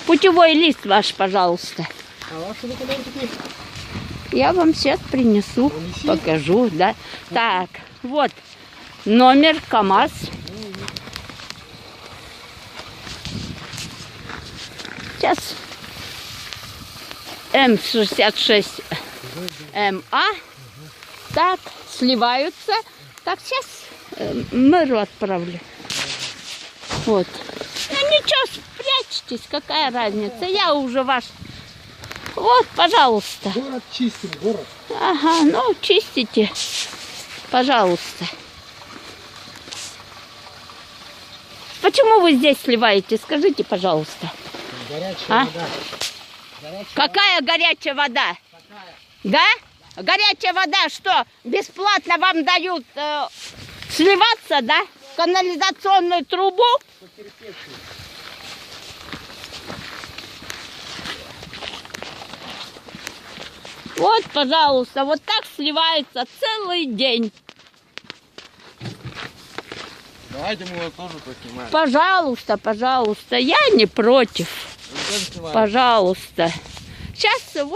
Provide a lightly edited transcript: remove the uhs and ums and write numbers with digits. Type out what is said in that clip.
Путевой лист ваш, пожалуйста. А ваши документы? Я вам сейчас принесу, Принеси. покажу, да. Так, вот номер КамАЗ. Сейчас М66 МА. Так, сливаются. Так, сейчас мэру отправлю. Вот. Ну ничего, спрячьтесь, какая разница. Я уже ваш. Вот, пожалуйста. Город чистим, город. Ага, ну чистите, пожалуйста. Почему вы здесь сливаете? Скажите, пожалуйста. Горячая вода. Какая горячая вода? Такая. Да? Горячая вода что, бесплатно вам дают сливаться, да? Канализационную трубу? Вот, пожалуйста, вот так сливается целый день. Давайте мы его тоже поснимаем. Пожалуйста, пожалуйста, я не против. Пожалуйста. Сейчас